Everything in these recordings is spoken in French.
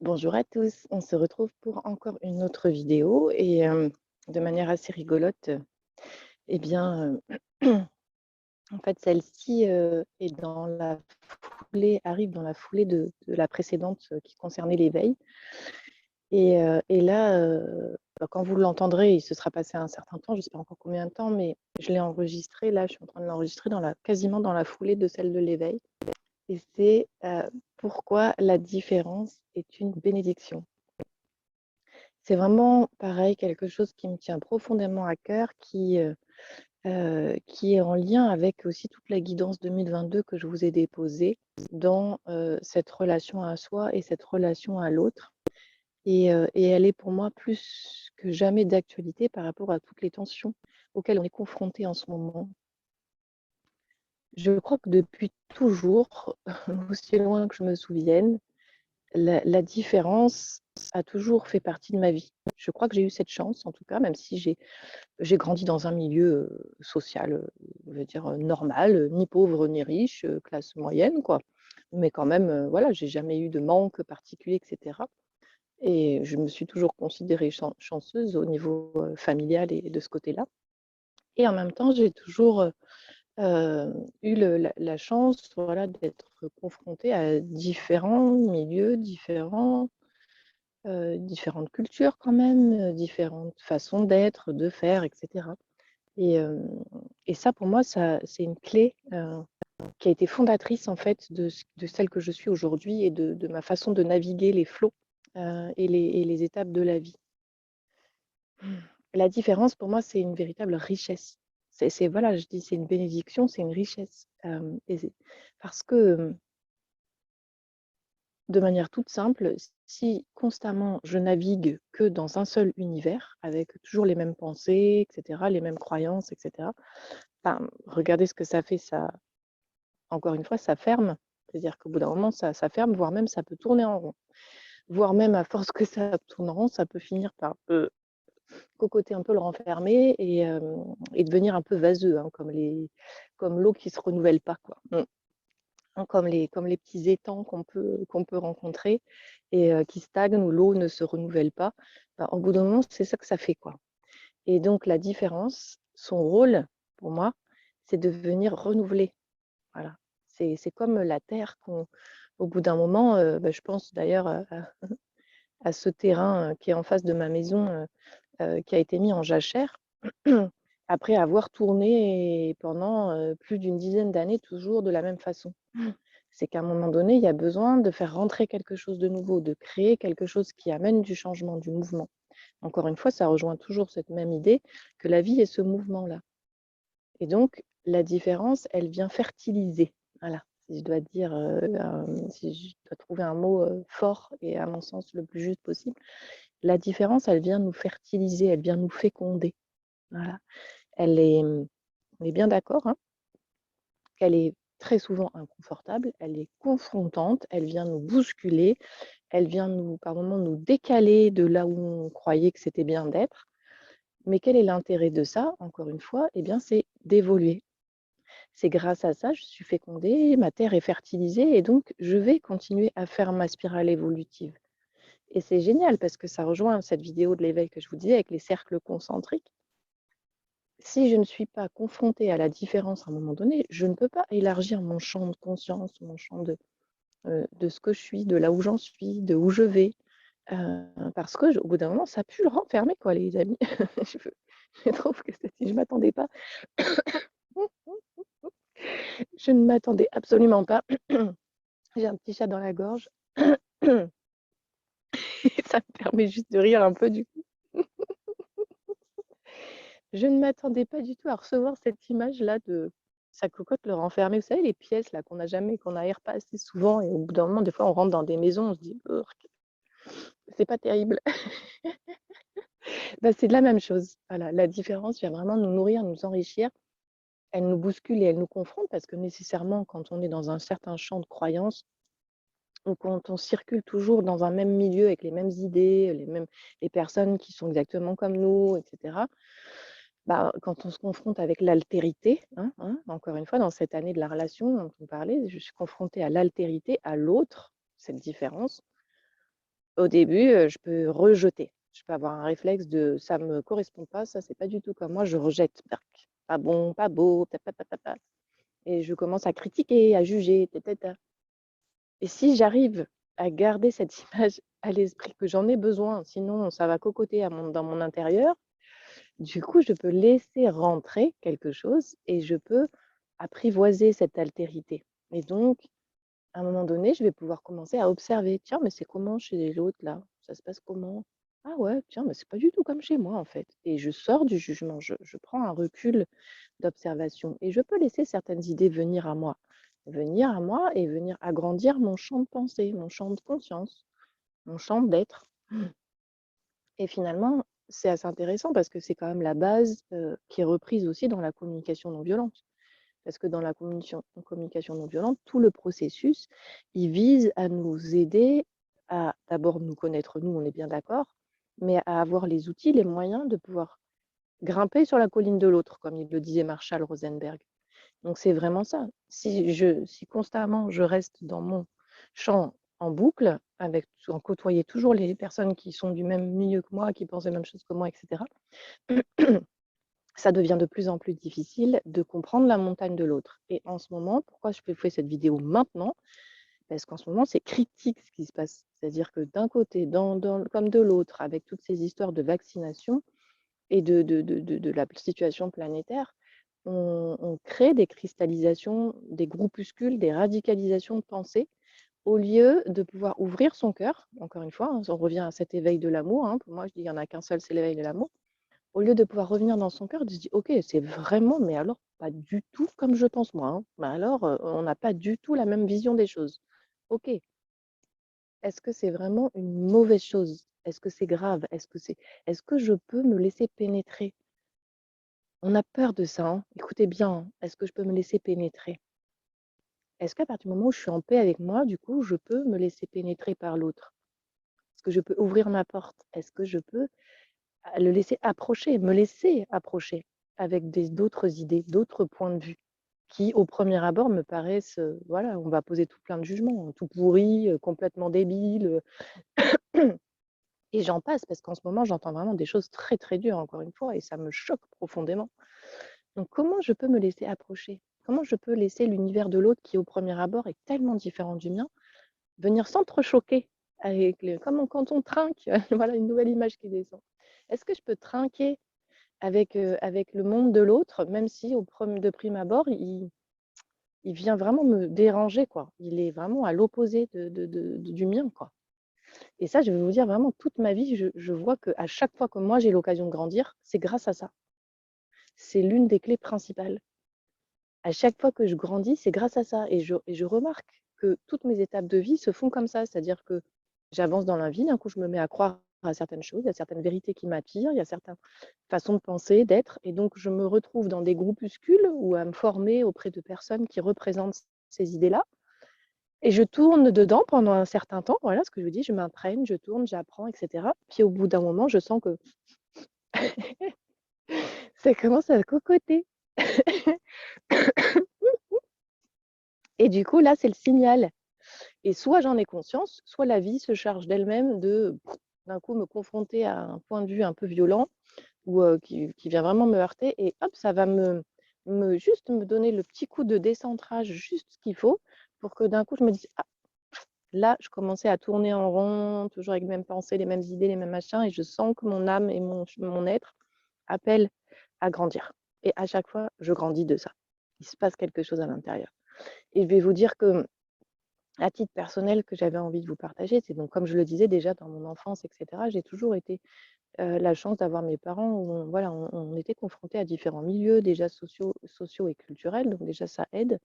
Bonjour à tous, on se retrouve pour encore une autre vidéo et de manière assez rigolote, eh bien, en fait celle-ci, est dans la foulée arrive dans la foulée de la précédente, qui concernait l'éveil et là, quand vous l'entendrez, il se sera passé un certain temps, je ne sais pas encore combien de temps, mais je l'ai enregistré là, je suis en train de l'enregistrer quasiment dans la foulée de celle de l'éveil et c'est, pourquoi la différence est une bénédiction. C'est vraiment pareil, quelque chose qui me tient profondément à cœur, qui est en lien avec aussi toute la guidance 2022 que je vous ai déposée dans, cette relation à soi et cette relation à l'autre et elle est pour moi plus que jamais d'actualité par rapport à toutes les tensions auxquelles on est confronté en ce moment. Je crois que depuis toujours, aussi loin que je me souvienne, la différence a toujours fait partie de ma vie. Je crois que j'ai eu cette chance, en tout cas, même si j'ai grandi dans un milieu, social, on va dire, normal, ni pauvre ni riche, classe moyenne, quoi. Mais quand même, voilà, j'ai jamais eu de manque particulier et cetera et je me suis toujours considérée chanceuse au niveau, familial et de ce côté-là et en même temps, j'ai toujours, eu la chance, voilà, d'être confrontée à différents milieux, différentes cultures quand même, différentes façons d'être, de faire et cetera et ça pour moi, ça c'est une clé, qui a été fondatrice en fait de celle que je suis aujourd'hui et de ma façon de naviguer les flots, et les étapes de la vie. La différence pour moi, c'est une véritable richesse. C'est voilà, je dis c'est une bénédiction, c'est une richesse, et c'est parce que, de manière toute simple, si constamment je navigue que dans un seul univers, avec toujours les mêmes pensées, et cetera, les mêmes croyances, et cetera, ben, regardez ce que ça fait, ça encore une fois, ça ferme. C'est-à-dire qu'au bout d'un moment, ça ferme, voire même ça peut tourner en rond. Voire même à force que ça tourne en rond, ça peut finir par, cocoter un peu, le renfermer et devenir un peu vaseux, hein, comme l'eau qui se renouvelle pas, quoi. Hein, comme les petits étangs qu'on peut rencontrer et qui stagnent, où l'eau ne se renouvelle pas. Ben, au bout d'un moment, c'est ça que ça fait, quoi. Et donc la différence, son rôle, pour moi, c'est de venir renouveler. Voilà. C'est comme la terre au bout d'un moment, bah, je pense d'ailleurs à ce terrain, qui est en face de ma maison, qui a été mis en jachère après avoir tourné pendant, plus d'une dizaine d'années toujours de la même façon. C'est qu'à un moment donné, il y a besoin de faire rentrer quelque chose de nouveau, de créer quelque chose qui amène du changement, du mouvement. Encore une fois, ça rejoint toujours cette même idée que la vie est ce mouvement-là et donc la différence, elle vient fertiliser. Voilà, si je dois dire, si je dois trouver un mot, fort et à mon sens le plus juste possible, la différence, elle vient nous fertiliser, elle vient nous féconder. Voilà. On est bien d'accord, hein, qu'elle est très souvent inconfortable, elle est confrontante, elle vient nous bousculer, elle vient par moments nous décaler de là où on croyait que c'était bien d'être. Mais quel est l'intérêt de ça, encore une fois? Eh bien, c'est d'évoluer. C'est grâce à ça, je suis fécondée, ma terre est fertilisée et donc je vais continuer à faire ma spirale évolutive. Et c'est génial parce que ça rejoint cette vidéo de l'éveil que je vous disais avec les cercles concentriques. Si je ne suis pas confrontée à la différence à un moment donné, je ne peux pas élargir mon champ de conscience, mon champ de ce que je suis, de là où j'en suis, de où je vais, parce que au bout d'un moment, ça pue le renfermer, quoi, les amis. Je, je trouve que si je m'attendais pas, je ne m'attendais absolument pas. J'ai un petit chat dans la gorge. Et ça me permet juste de rire un peu du coup. Je ne m'attendais pas du tout à recevoir cette image-là de sa cocotte, le renfermer. Vous savez, les pièces là qu'on aère pas assez souvent et au bout d'un moment, des fois, on rentre dans des maisons, on se dit: «Urk, c'est pas terrible». Bah, c'est de la même chose. Voilà, la différence vient vraiment nous nourrir, nous enrichir. Elle nous bouscule et elle nous confronte parce que nécessairement, quand on est dans un certain champ de croyances ou quand on circule toujours dans un même milieu avec les mêmes idées, les personnes qui sont exactement comme nous, et cetera, bah, quand on se confronte avec l'altérité, encore une fois, dans cette année de la relation dont on parlait, je suis confrontée à l'altérité, à l'autre, cette différence. Au début, je peux rejeter. Je peux avoir un réflexe de: «Ça me correspond pas, ça, c'est pas du tout comme moi», je rejette, tac. Pas bon, pas beau, ta ta ta ta ta et je commence à critiquer, à juger, ta ta ta et si j'arrive à garder cette image à l'esprit, que j'en ai besoin, sinon ça va cocoter dans mon intérieur, du coup, je peux laisser rentrer quelque chose et je peux apprivoiser cette altérité et donc à un moment donné, je vais pouvoir commencer à observer: «Tiens, mais c'est comment chez l'autre là? Ça se passe comment? Ah ouais, tiens, mais c'est pas du tout comme chez moi en fait» et je sors du jugement, je prends un recul d'observation et je peux laisser certaines idées venir à moi et venir agrandir mon champ de pensée, mon champ de conscience, mon champ d'être et finalement, c'est assez intéressant parce que c'est quand même la base, qui est reprise aussi dans la communication non violente. Parce que dans la communication non violente, tout le processus, il vise à nous aider à d'abord nous connaître nous, on est bien d'accord, mais à avoir les outils, les moyens de pouvoir grimper sur la colline de l'autre, comme il le disait Marshall Rosenberg. Donc c'est vraiment ça. Si constamment je reste dans mon champ en boucle, en côtoyer toujours les personnes qui sont du même milieu que moi, qui pensent les mêmes choses que moi, et cetera, ça devient de plus en plus difficile de comprendre la montagne de l'autre. Et en ce moment, pourquoi je fais cette vidéo maintenant? Parce qu'en ce moment, c'est critique ce qui se passe. C'est-à-dire que d'un côté, comme de l'autre, avec toutes ces histoires de vaccination et de la situation planétaire, on crée des cristallisations, des groupuscules, des radicalisations de pensée, au lieu de pouvoir ouvrir son cœur. Encore une fois, hein, on revient à cet éveil de l'amour. Hein. Pour moi, je dis qu'il n'y en a qu'un seul, c'est l'éveil de l'amour. Au lieu de pouvoir revenir dans son cœur, de se dire: «OK, c'est vraiment, mais alors pas du tout comme je pense moi, hein. Mais alors, on n'a pas du tout la même vision des choses. OK, est-ce que c'est vraiment une mauvaise chose? Est-ce que c'est grave? Est-ce que je peux me laisser pénétrer?» On a peur de ça, hein. Écoutez bien, hein. Est-ce que je peux me laisser pénétrer? Est-ce qu'à partir du moment où je suis en paix avec moi, du coup, je peux me laisser pénétrer par l'autre? Est-ce que je peux ouvrir ma porte? Est-ce que je peux le laisser approcher, me laisser approcher avec d'autres idées, d'autres points de vue qui, au premier abord, me paraissent, voilà, on va poser tout plein de jugements, hein, tout pourri, complètement débile, et j'en passe parce qu'en ce moment, j'entends vraiment des choses très, très dures, encore une fois et ça me choque profondément. Donc comment je peux me laisser approcher? Comment je peux laisser l'univers de l'autre qui, au premier abord, est tellement différent du mien, venir s'entrechoquer avec le comme quand on trinque, voilà une nouvelle image qui descend. Est-ce que je peux trinquer avec le monde de l'autre, même si de prime abord, il vient vraiment me déranger, quoi. Il est vraiment à l'opposé du mien, quoi. Et ça, je vais vous dire vraiment toute ma vie, je vois qu'à chaque fois que moi j'ai l'occasion de grandir, c'est grâce à ça. C'est l'une des clés principales. À chaque fois que je grandis, c'est grâce à ça et je remarque que toutes mes étapes de vie se font comme ça. C'est-à-dire que j'avance dans la vie, d'un coup je me mets à croire à certaines choses, il y a certaines vérités qui m'attirent, il y a certaines façons de penser, d'être et donc je me retrouve dans des groupuscules ou à me former auprès de personnes qui représentent ces idées-là et je tourne dedans pendant un certain temps. Voilà ce que je vous dis, je m'imprègne, je tourne, j'apprends et cetera. Puis au bout d'un moment, je sens que ça commence à cocoter et du coup là, c'est le signal. Et soit j'en ai conscience, soit la vie se charge d'elle-même de, d'un coup, me confronter à un point de vue un peu violent ou qui vient vraiment me heurter et hop, ça va juste me donner le petit coup de décentrage, juste ce qu'il faut pour que d'un coup, je me dise: «Ah, là, je commençais à tourner en rond, toujours avec les mêmes pensées, les mêmes idées, les mêmes machins et je sens que mon âme et mon être appellent à grandir» et à chaque fois, je grandis de ça. Il se passe quelque chose à l'intérieur et je vais vous dire que à titre personnel que j'avais envie de vous partager, c'est donc comme je le disais déjà dans mon enfance et cetera, j'ai toujours été, la chance d'avoir mes parents où voilà, on était confrontés à différents milieux déjà sociaux et culturels, donc déjà ça aide.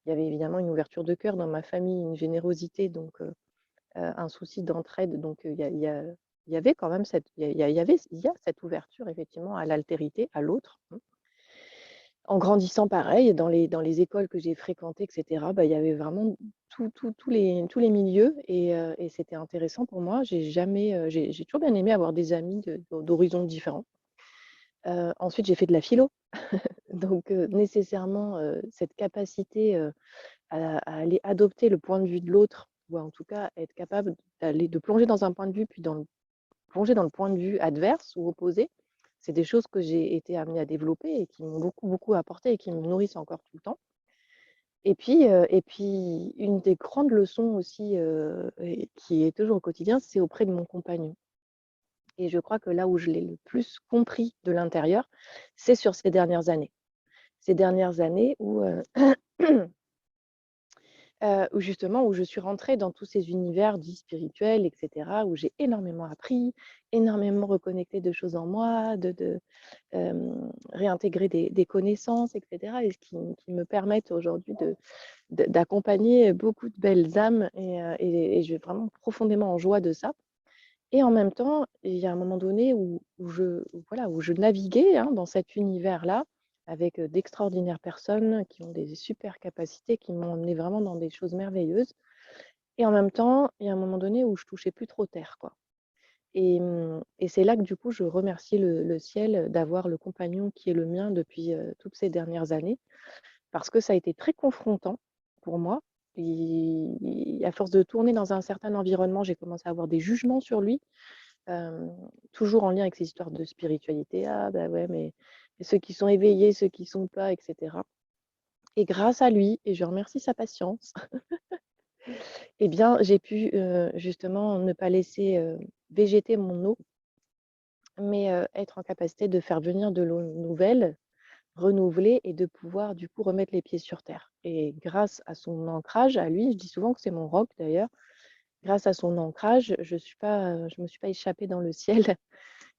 Il y avait évidemment une ouverture de cœur dans ma famille, une générosité, donc un souci d'entraide, donc il y avait quand même il y a cette ouverture effectivement à l'altérité, à l'autre. En grandissant pareil, dans les écoles que j'ai fréquentées et cetera, bah, il y avait vraiment tous les milieux et c'était intéressant pour moi. J'ai toujours bien aimé avoir des amis d'horizons différents. Ensuite, j'ai fait de la philo, donc nécessairement, cette capacité, à aller adopter le point de vue de l'autre ou en tout cas être capable de plonger dans un point de vue, puis plonger dans le point de vue adverse ou opposé. C'est des choses que j'ai été amenée à développer et qui m'ont beaucoup, beaucoup apporté et qui me nourrissent encore tout le temps. Et puis une des grandes leçons aussi, et qui est toujours au quotidien, c'est auprès de mon compagnon. Et je crois que là où je l'ai le plus compris de l'intérieur, c'est sur ces dernières années. Ces dernières années où, où justement, où je suis rentrée dans tous ces univers dits spirituels et cetera, où j'ai énormément appris, énormément reconnecté de choses en moi, réintégrer des connaissances et cetera, et ce qui me permettent aujourd'hui d'accompagner beaucoup de belles âmes, et je suis vraiment profondément en joie de ça. Et en même temps, il y a un moment donné où je naviguais, hein, dans cet univers-là, avec d'extraordinaires personnes qui ont des super capacités, qui m'ont emmené vraiment dans des choses merveilleuses. Et en même temps, il y a un moment donné où je touchais plus trop terre, quoi. Et c'est là que du coup, je remercie le ciel d'avoir le compagnon qui est le mien depuis toutes ces dernières années, parce que ça a été très confrontant pour moi. À force de tourner dans un certain environnement, j'ai commencé à avoir des jugements sur lui, toujours en lien avec ces histoires de spiritualité. Ah bah ouais, mais ceux qui sont éveillés, ceux qui sont pas, et cetera. Et grâce à lui, et je remercie sa patience, eh bien, j'ai pu justement ne pas laisser végéter mon eau, mais être en capacité de faire venir de l'eau nouvelle, renouvelée, et de pouvoir du coup remettre les pieds sur terre. Et grâce à son ancrage, à lui, je dis souvent que c'est mon roc d'ailleurs, grâce à son ancrage, je me suis pas échappée dans le ciel.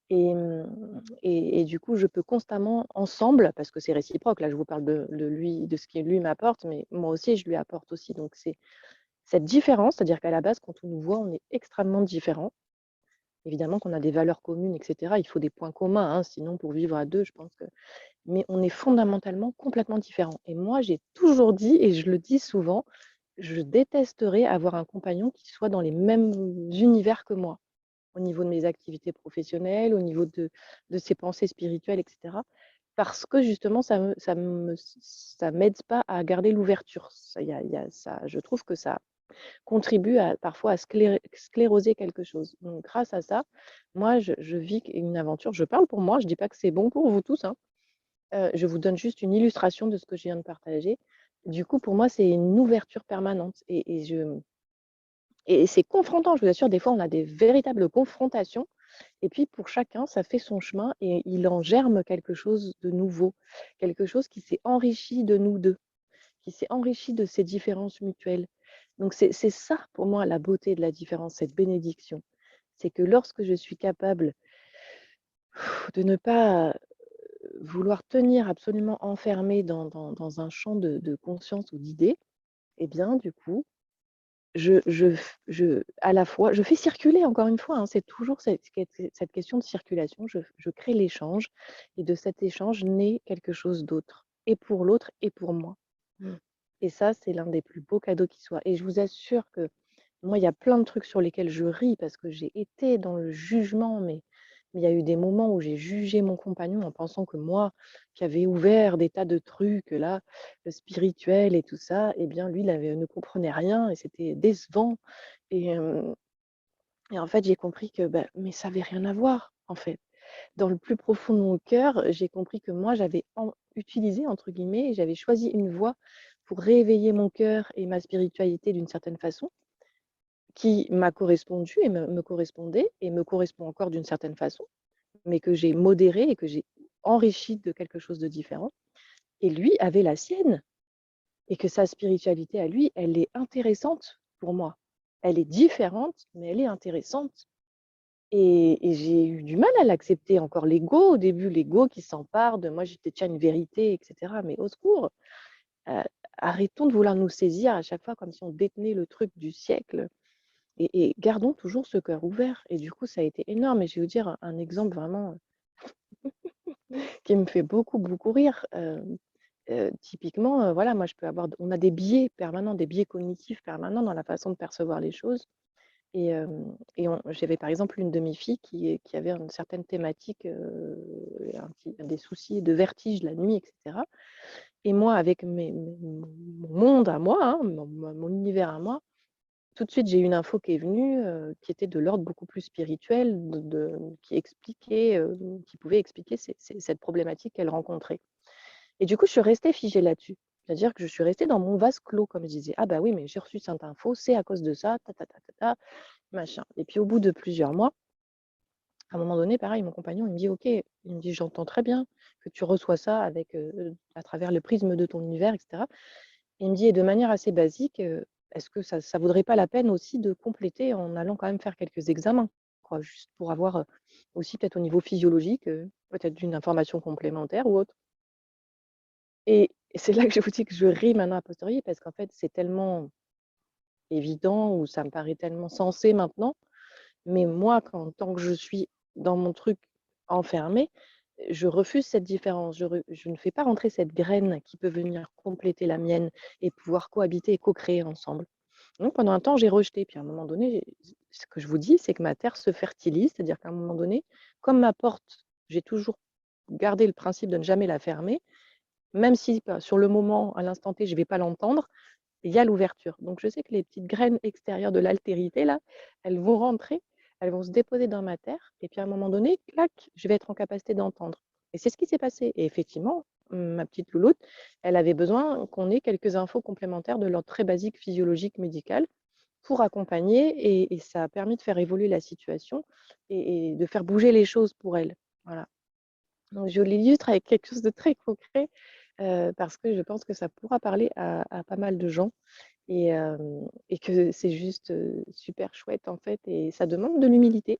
Et du coup, je peux constamment ensemble, parce que c'est réciproque, là je vous parle de lui, de ce que lui m'apporte, mais moi aussi je lui apporte aussi. Donc c'est cette différence, c'est-à-dire qu'à la base, quand on nous voit, on est extrêmement différents. Évidemment qu'on a des valeurs communes, et cetera. Il faut des points communs, hein, sinon pour vivre à deux, je pense que. Mais on est fondamentalement complètement différents. Et moi, j'ai toujours dit, et je le dis souvent, je détesterais avoir un compagnon qui soit dans les mêmes univers que moi, au niveau de mes activités professionnelles, au niveau de ses pensées spirituelles, et cetera. Parce que justement, ça m'aide pas à garder l'ouverture. Ça, je trouve que ça contribue parfois à scléroser quelque chose. Donc, grâce à ça, moi, je vis une aventure. Je parle pour moi, je ne dis pas que c'est bon pour vous tous, hein. Je vous donne juste une illustration de ce que je viens de partager. Du coup, pour moi, c'est une ouverture permanente. Et c'est confrontant, je vous assure, des fois, on a des véritables confrontations. Et puis, pour chacun, ça fait son chemin et il en germe quelque chose de nouveau, quelque chose qui s'est enrichi de nous deux, qui s'est enrichi de ces différences mutuelles. Donc, c'est ça, pour moi, la beauté de la différence, cette bénédiction. C'est que lorsque je suis capable de ne pas vouloir tenir absolument enfermée dans un champ de conscience ou d'idées, eh bien, du coup, à la fois, je fais circuler, encore une fois, hein, c'est toujours cette question de circulation. Je crée l'échange, et de cet échange naît quelque chose d'autre, et pour l'autre et pour moi. Et ça, c'est l'un des plus beaux cadeaux qui soit. Et je vous assure que moi, il y a plein de trucs sur lesquels je ris parce que j'ai été dans le jugement, mais il y a eu des moments où j'ai jugé mon compagnon en pensant que moi, qui avais ouvert des tas de trucs là, spirituels et tout ça, eh bien lui, ne comprenait rien et c'était décevant. Et, et en fait, j'ai compris que bah, mais ça n'avait rien à voir, en fait. Dans le plus profond de mon cœur, j'ai compris que moi, j'avais utilisé, entre guillemets, j'avais choisi une voie pour réveiller mon cœur et ma spiritualité d'une certaine façon, qui m'a correspondu et me correspondait et me correspond encore d'une certaine façon, mais que j'ai modéré et que j'ai enrichi de quelque chose de différent. Et lui avait la sienne, et que sa spiritualité à lui, elle est intéressante pour moi. Elle est différente, mais elle est intéressante. Et j'ai eu du mal à l'accepter. Encore l'ego, au début, l'ego qui s'empare de moi, je détiens une vérité, etc. Mais au secours, euh, arrêtons de vouloir nous saisir à chaque fois comme si on détenait le truc du siècle. Et gardons toujours ce cœur ouvert. Et du coup, ça a été énorme. Et je vais vous dire un exemple vraiment qui me fait beaucoup, beaucoup rire. Typiquement, voilà, moi, on a des biais permanents, des biais cognitifs permanents dans la façon de percevoir les choses. J'avais par exemple une de mes filles qui avait une certaine thématique, des soucis de vertige la nuit, etc. Et moi, avec mon monde à moi, hein, mon univers à moi, tout de suite, j'ai eu une info qui est venue, qui était de l'ordre beaucoup plus spirituel, qui expliquait, qui pouvait expliquer cette problématique qu'elle rencontrait. Et du coup, je suis restée figée là-dessus. C'est-à-dire que je suis restée dans mon vase clos, comme je disais. Ah bah oui, mais j'ai reçu cette info, c'est à cause de ça, ta ta ta ta ta, machin. Et puis au bout de plusieurs mois, à un moment donné, pareil, mon compagnon, il me dit: «OK», il me dit: «J'entends très bien que tu reçois ça avec, à travers le prisme de ton univers et cetera». Il me dit: «Et de manière assez basique, est-ce que ça vaudrait pas la peine aussi de compléter en allant quand même faire quelques examens, quoi?» Juste pour avoir, aussi peut-être au niveau physiologique, peut-être une information complémentaire ou autre. Et c'est là que je vous dis que je ris maintenant a posteriori parce qu'en fait, c'est tellement évident ou ça me paraît tellement sensé maintenant. Mais moi, tant que je suis dans mon truc enfermée, je refuse cette différence. Je ne fais pas rentrer cette graine qui peut venir compléter la mienne et pouvoir cohabiter et co-créer ensemble. Donc pendant un temps, j'ai rejeté. Puis à un moment donné, ce que je vous dis, c'est que ma terre se fertilise, c'est-à-dire qu'à un moment donné, comme ma porte, j'ai toujours gardé le principe de ne jamais la fermer, même si sur le moment, à l'instant T, je ne vais pas l'entendre, il y a l'ouverture. Donc je sais que les petites graines extérieures de l'altérité, là, elles vont rentrer, elles vont se déposer dans ma terre, et puis à un moment donné, clac, je vais être en capacité d'entendre. Et c'est ce qui s'est passé. Et effectivement, ma petite louloute, elle avait besoin qu'on ait quelques infos complémentaires de l'ordre très basique physiologique médical pour accompagner, et ça a permis de faire évoluer la situation et de faire bouger les choses pour elle. Voilà. Donc je l'illustre avec quelque chose de très concret, parce que je pense que ça pourra parler à pas mal de gens et que c'est juste, super chouette en fait, et ça demande de l'humilité.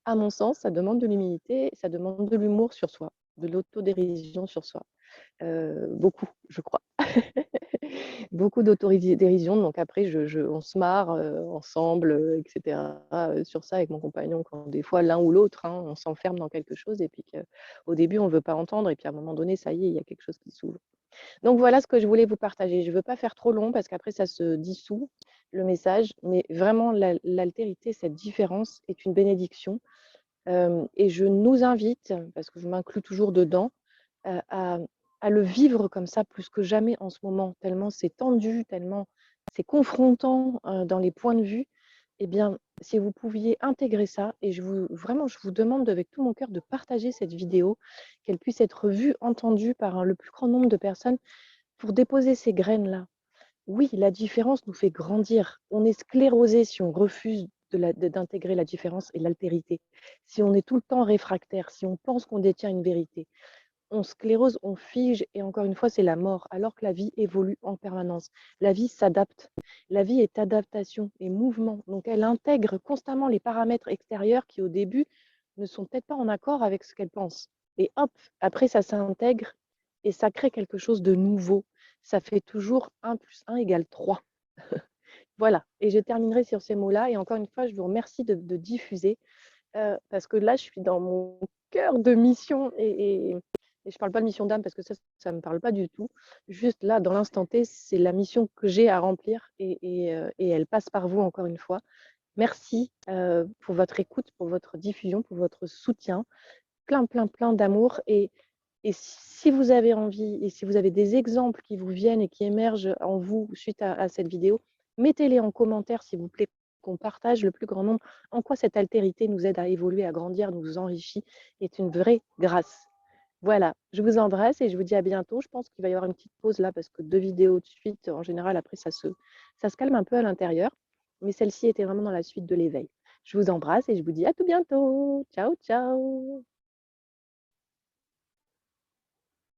À mon sens, ça demande de l'humilité, ça demande de l'humour sur soi, de l'autodérision sur soi, beaucoup, je crois. Beaucoup d'autodérision, donc après on se marre, ensemble, et cetera, sur ça avec mon compagnon quand des fois l'un ou l'autre, hein, on s'enferme dans quelque chose et puis qu'au début on ne veut pas entendre et puis à un moment donné, ça y est, il y a quelque chose qui s'ouvre. Donc voilà ce que je voulais vous partager. Je ne veux pas faire trop long parce qu'après ça se dissout, le message, mais vraiment l'altérité, cette différence est une bénédiction, et je nous invite, parce que je m'inclus toujours dedans, heu, à à le vivre comme ça plus que jamais en ce moment, tellement c'est tendu, tellement c'est confrontant, dans les points de vue. Eh bien, si vous pouviez intégrer ça, et je vous demande avec tout mon cœur de partager cette vidéo, qu'elle puisse être vue, entendue par le plus grand nombre de personnes pour déposer ces graines-là. Oui, la différence nous fait grandir. On est sclérosé si on refuse d'intégrer la différence et l'altérité. Si on est tout le temps réfractaire, si on pense qu'on détient une vérité, on sclérose, on fige, et encore une fois, c'est la mort, alors que la vie évolue en permanence. La vie s'adapte. La vie est adaptation et mouvement. Donc, elle intègre constamment les paramètres extérieurs qui, au début, ne sont peut-être pas en accord avec ce qu'elle pense. Et hop, après, ça s'intègre et ça crée quelque chose de nouveau. Ça fait toujours 1 plus 1 égale 3. Voilà. Et je terminerai sur ces mots-là. Et encore une fois, je vous remercie de diffuser, parce que là, je suis dans mon cœur de mission, et je ne parle pas de mission d'âme parce que ça ne me parle pas du tout. Juste là, dans l'instant T, c'est la mission que j'ai à remplir, et elle passe par vous encore une fois. Merci, pour votre écoute, pour votre diffusion, pour votre soutien. Plein, plein, plein d'amour. Et si vous avez envie et si vous avez des exemples qui vous viennent et qui émergent en vous suite à cette vidéo, mettez-les en commentaire, s'il vous plaît, qu'on partage le plus grand nombre en quoi cette altérité nous aide à évoluer, à grandir, nous enrichit, est une vraie grâce. Voilà, je vous embrasse et je vous dis à bientôt. Je pense qu'il va y avoir une petite pause là parce que 2 vidéos de suite, en général, après ça se calme un peu à l'intérieur. Mais celle-ci était vraiment dans la suite de l'éveil. Je vous embrasse et je vous dis à tout bientôt. Ciao, ciao.